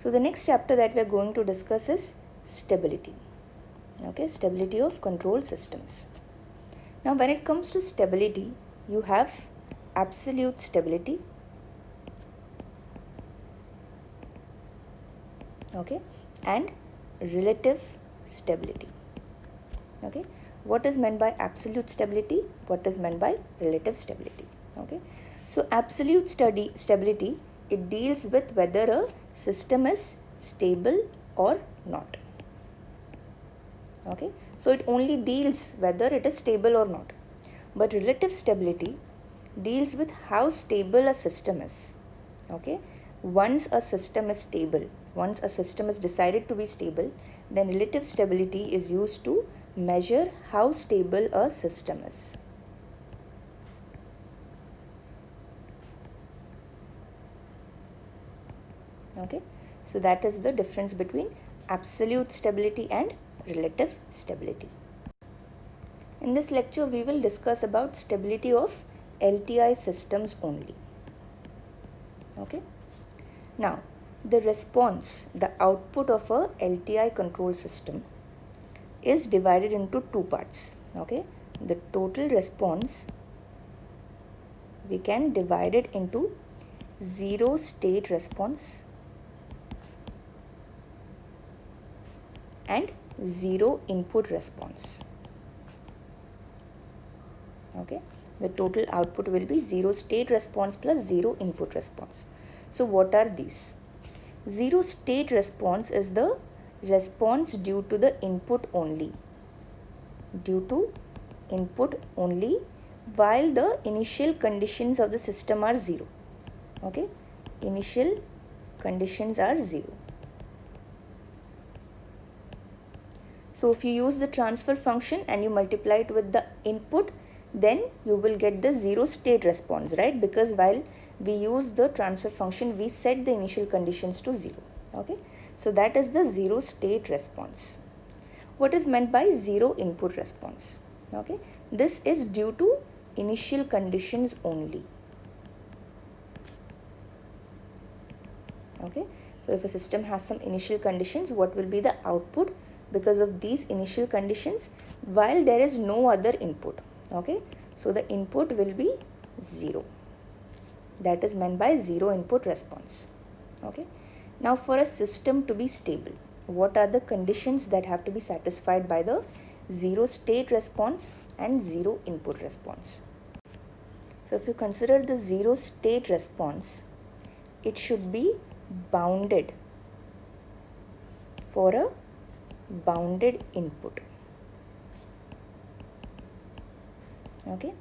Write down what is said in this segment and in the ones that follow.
So the next chapter that we are going to discuss is stability. Okay, stability of control systems. Now when it comes to stability, you have absolute stability, okay, and relative stability. Okay, what is meant by absolute stability? What is meant by relative stability? Okay, so absolute stability, it deals with whether a system is stable or not. Okay, so it only deals whether it is stable or not. But relative stability deals with how stable a system is. Okay, once a system is stable, once a system is decided to be stable, then relative stability is used to measure how stable a system is. Okay, so that is the difference between absolute stability and relative stability. In this lecture, we will discuss about stability of LTI systems only. Okay, now the response, the output of a LTI control system is divided into two parts. Okay, the total response, we can divide it into zero state response and zero input response. Okay, the total output will be zero state response plus zero input response. So what are these? Zero state response is the response due to the input only, due to input only, while the initial conditions of the system are zero. Okay, initial conditions are zero. So if you use the transfer function and you multiply it with the input, then you will get the zero state response, right? Because while we use the transfer function, we set the initial conditions to zero. Okay, so that is the zero state response. What is meant by zero input response? Okay, this is due to initial conditions only. Okay, so if a system has some initial conditions, what will be the output because of these initial conditions while there is no other input? Okay, so the input will be zero. That is meant by zero input response. Okay, now for a system to be stable, what are the conditions that have to be satisfied by the zero state response and zero input response? So if you consider the zero state response, it should be bounded for a bounded input. Okay,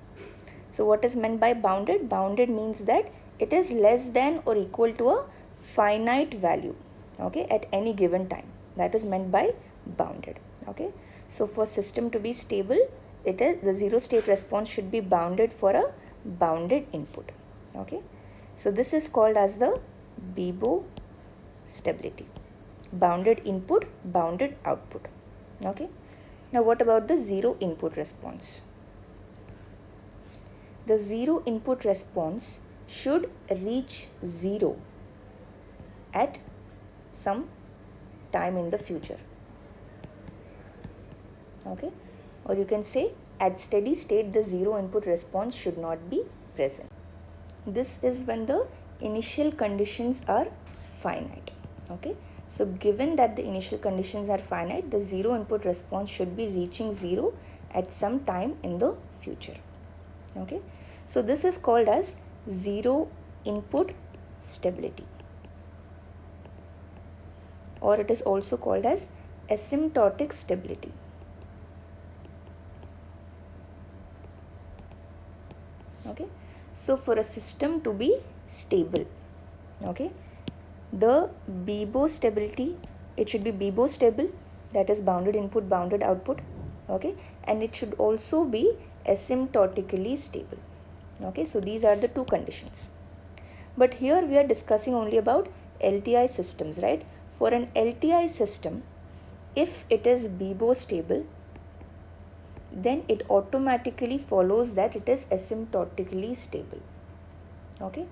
so what is meant by bounded? Bounded means that it is less than or equal to a finite value, okay, at any given time. That is meant by bounded. Okay, so for system to be stable, it is the zero state response should be bounded for a bounded input. Okay, so this is called as the Bibo stability. Bounded input, bounded output. Okay, now what about the zero input response? The zero input response should reach zero at some time in the future. Okay, or you can say at steady state the zero input response should not be present. This is when the initial conditions are finite. Okay, so given that the initial conditions are finite, the zero input response should be reaching zero at some time in the future. Okay, so this is called as zero input stability, or it is also called as asymptotic stability. Okay, so for a system to be stable, okay, the Bibo stability, it should be Bibo stable, that is bounded input, bounded output. Okay, and it should also be asymptotically stable. Okay, so these are the two conditions. But here we are discussing only about LTI systems, right? For an LTI system, if it is Bibo stable, then it automatically follows that it is asymptotically stable. Okay,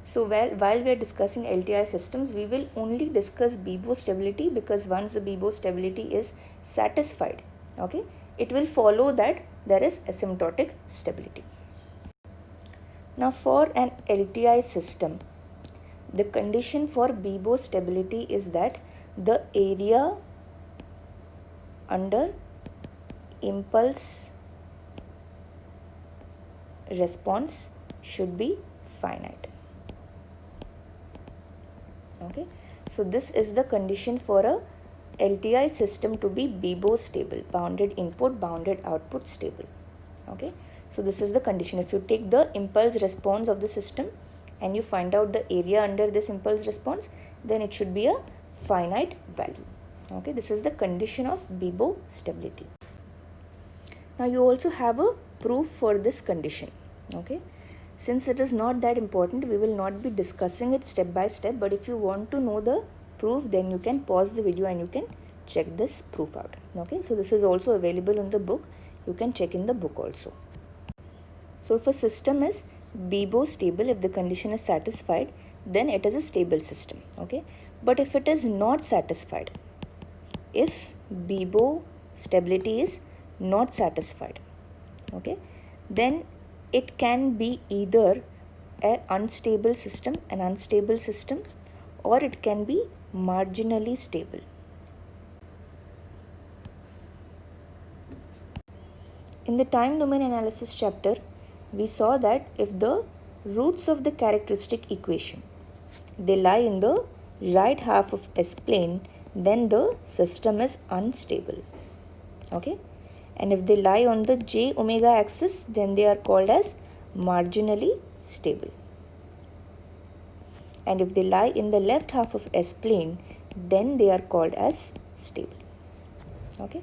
So while we are discussing LTI systems, we will only discuss BIBO stability, because once the BIBO stability is satisfied, okay, it will follow that there is asymptotic stability. Now for an LTI system, the condition for BIBO stability is that the area under impulse response should be finite. Okay, so this is the condition for a LTI system to be BIBO stable, bounded input, bounded output stable. Okay, so this is the condition. If you take the impulse response of the system and you find out the area under this impulse response, then it should be a finite value. Okay, this is the condition of BIBO stability. Now you also have a proof for this condition. Okay, since it is not that important, we will not be discussing it step by step, but if you want to know the proof, then you can pause the video and you can check this proof out. Okay, so this is also available in the book. You can check in the book also. So if a system is BIBO stable, if the condition is satisfied, then it is a stable system. Okay, but if it is not satisfied, if BIBO stability is not satisfied, okay, then it can be either an unstable system, or it can be marginally stable. In the time domain analysis chapter, we saw that if the roots of the characteristic equation, they lie in the right half of S plane, then the system is unstable. Okay, and if they lie on the j omega axis, then they are called as marginally stable. And if they lie in the left half of S plane, then they are called as stable. Okay,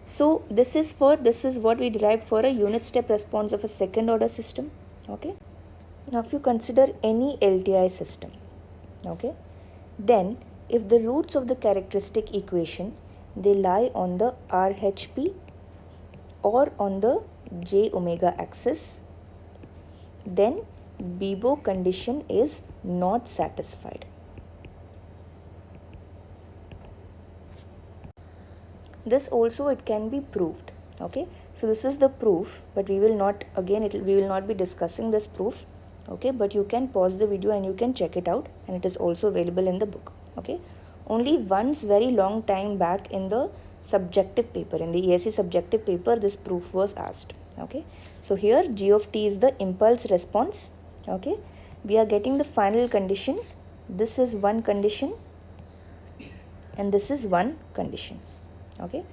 so this is what we derived for a unit step response of a second order system. Okay, now if you consider any LTI system, okay, then if the roots of the characteristic equation, they lie on the RHP or on the j omega axis, then BIBO condition is not satisfied. This also it can be proved. Okay, so this is the proof, but we will not be discussing this proof. Okay, but you can pause the video and you can check it out, and it is also available in the book. Okay, only once very long time back in the subjective paper, in the ESE subjective paper, this proof was asked. Okay, so here G of t is the impulse response. Okay, we are getting the final condition. This is one condition and this is one condition. Okay,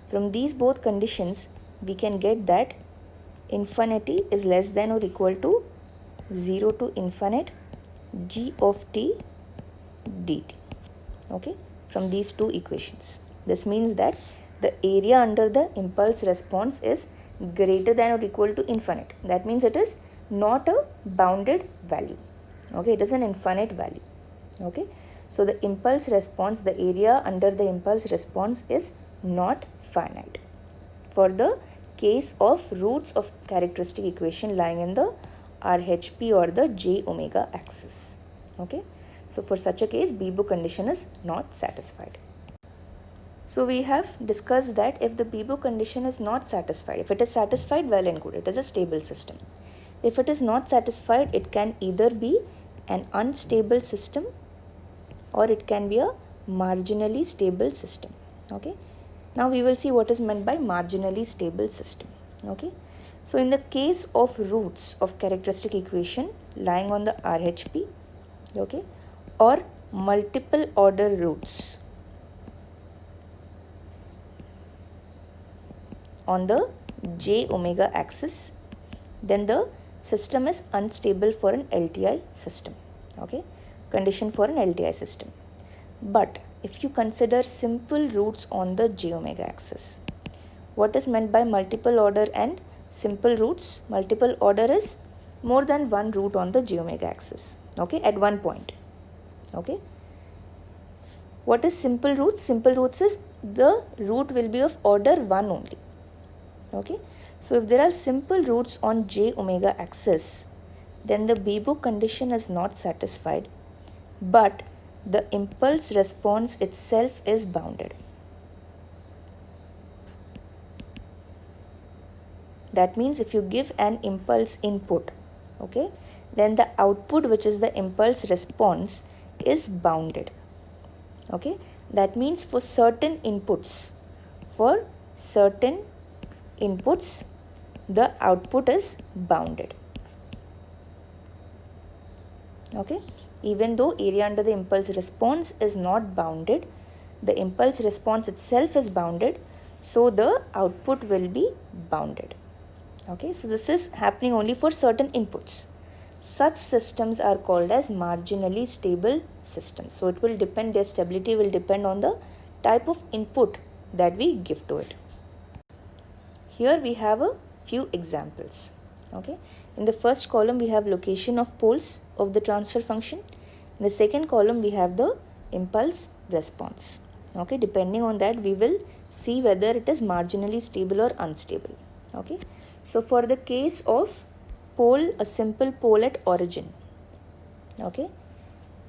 from these both conditions we can get that infinity is less than or equal to 0 to infinite G of t dt. Okay, from these two equations, this means that the area under the impulse response is greater than or equal to infinite. That means it is not a bounded value. Okay, it is an infinite value. Okay, so the impulse response, the area under the impulse response is not finite for the case of roots of characteristic equation lying in the RHP or the j omega axis. Okay, so for such a case, BIBO condition is not satisfied. So we have discussed that if the BIBO condition is not satisfied, if it is satisfied, well and good, it is a stable system. If it is not satisfied, it can either be an unstable system or it can be a marginally stable system. Okay, now we will see what is meant by marginally stable system. Okay, so in the case of roots of characteristic equation lying on the RHP, okay, or multiple order roots on the j omega axis, then the system is unstable for an LTI system. Okay, condition for an LTI system. But if you consider simple roots on the j omega axis, what is meant by multiple order and simple roots? Multiple order is more than one root on the j omega axis. Okay, at one point. Okay, what is simple roots? Simple roots is the root will be of order 1 only. Okay, so if there are simple roots on j omega axis, then the Beebo condition is not satisfied, but the impulse response itself is bounded. That means if you give an impulse input, okay, then the output, which is the impulse response, is bounded. Okay, that means for certain inputs, the output is bounded. Okay, even though area under the impulse response is not bounded, the impulse response itself is bounded, so the output will be bounded. Okay, so this is happening only for certain inputs. Such systems are called as marginally stable systems. So it will depend, their stability will depend on the type of input that we give to it. Here we have a few examples. Okay, in the first column we have location of poles of the transfer function. In the second column we have the impulse response. Okay, depending on that we will see whether it is marginally stable or unstable. Okay, so for the case of pole, a simple pole at origin, okay,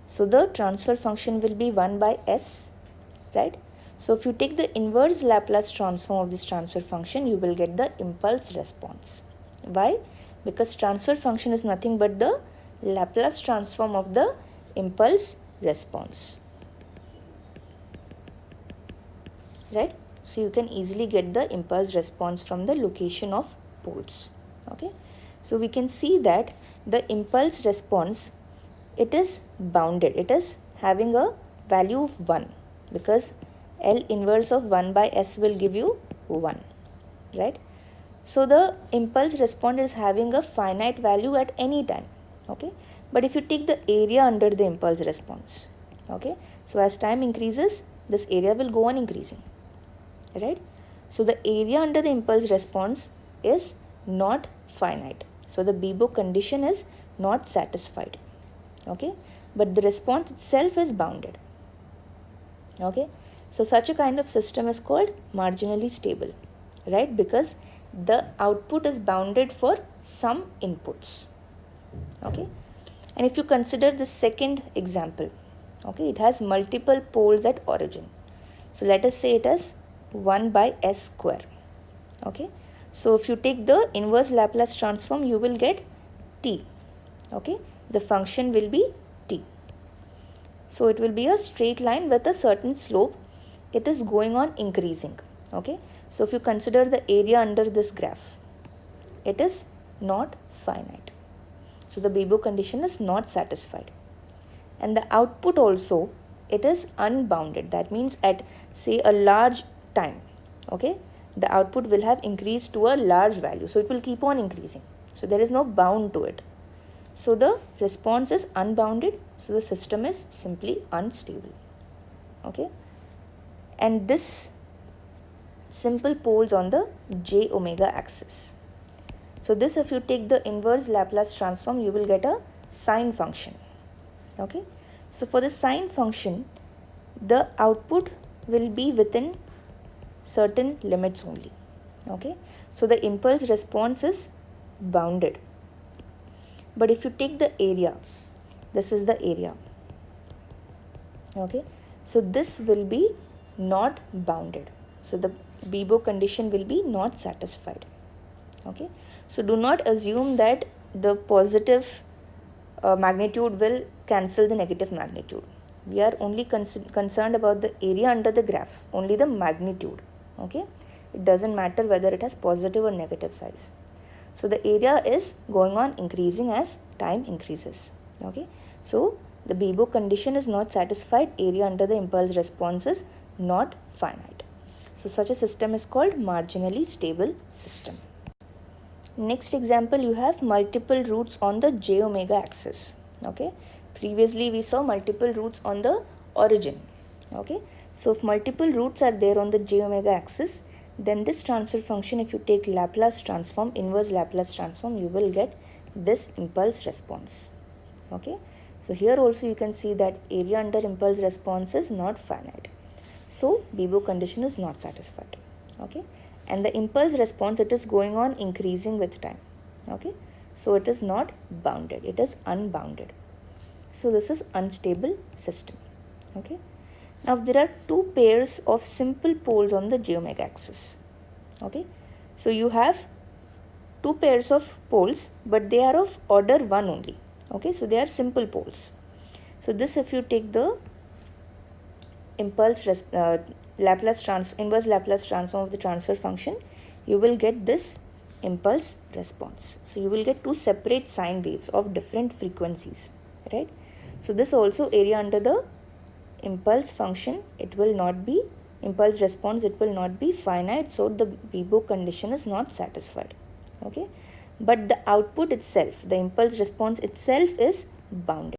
so the transfer function will be 1 by s, right? So if you take the inverse Laplace transform of this transfer function, you will get the impulse response. Why? Because transfer function is nothing but the Laplace transform of the impulse response, right? So you can easily get the impulse response from the location of poles. Okay, so we can see that the impulse response, it is bounded, it is having a value of 1, because L inverse of 1 by s will give you 1, right? So the impulse response is having a finite value at any time. Okay, but if you take the area under the impulse response, okay, so as time increases, this area will go on increasing, right? So the area under the impulse response is not finite, so the Beebo condition is not satisfied. Okay, but the response itself is bounded. Okay, so such a kind of system is called marginally stable, right? Because the output is bounded for some inputs. Okay, and if you consider the second example, okay, it has multiple poles at origin. So let us say it is 1 by s square. Okay, so if you take the inverse Laplace transform, you will get t. Okay, the function will be t. So it will be a straight line with a certain slope. It is going on increasing. Okay, so if you consider the area under this graph, it is not finite. So the Beebo condition is not satisfied. And the output also, it is unbounded. That means at say a large time, okay, the output will have increased to a large value. So it will keep on increasing. So there is no bound to it. So the response is unbounded. So the system is simply unstable. Okay, and this simple poles on the j omega axis. So this, if you take the inverse Laplace transform, you will get a sine function. Okay, so for the sine function, the output will be within certain limits only. Okay, so the impulse response is bounded. But if you take the area, this is the area. Okay, so this will be not bounded. So the Beebo condition will be not satisfied. Okay, so do not assume that the positive magnitude will cancel the negative magnitude. We are only concerned about the area under the graph, only the magnitude. Okay, it doesn't matter whether it has positive or negative size. So the area is going on increasing as time increases. Okay, so the Beebo condition is not satisfied, area under the impulse response is not finite. So such a system is called marginally stable system. Next example, you have multiple roots on the j omega axis. Okay, previously we saw multiple roots on the origin. Okay, so if multiple roots are there on the j omega axis, then this transfer function, if you take Laplace transform, inverse Laplace transform, you will get this impulse response. Okay, so here also you can see that area under impulse response is not finite. So Beebo condition is not satisfied. Okay, and the impulse response, it is going on increasing with time. Okay, So it is not bounded, it is unbounded. So this is unstable system. Okay. Now there are two pairs of simple poles on the j omega axis. Okay. So you have two pairs of poles, but they are of order 1 only. Okay. So they are simple poles. So this, if you take the inverse Laplace transform of the transfer function, you will get this impulse response. So you will get two separate sine waves of different frequencies, right? So this also area under the impulse function, it will not be impulse response, it will not be finite, so the Biot condition is not satisfied. Okay, but the output itself, the impulse response itself is bounded.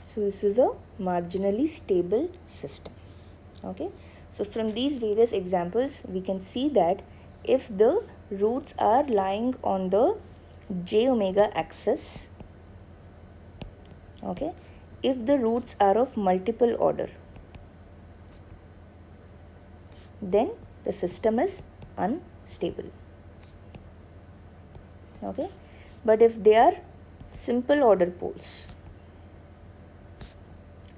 So this is a marginally stable system. Okay, so from these various examples we can see that if the roots are lying on the j omega axis, okay, if the roots are of multiple order, then the system is unstable. Okay, but if they are simple order poles,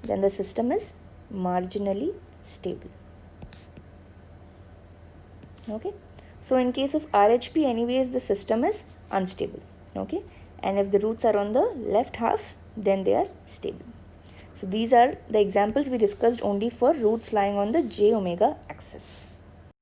then the system is marginally stable. Okay, so in case of RHP, anyways, the system is unstable. Okay, and if the roots are on the left half, then they are stable. So these are the examples we discussed only for roots lying on the j omega axis.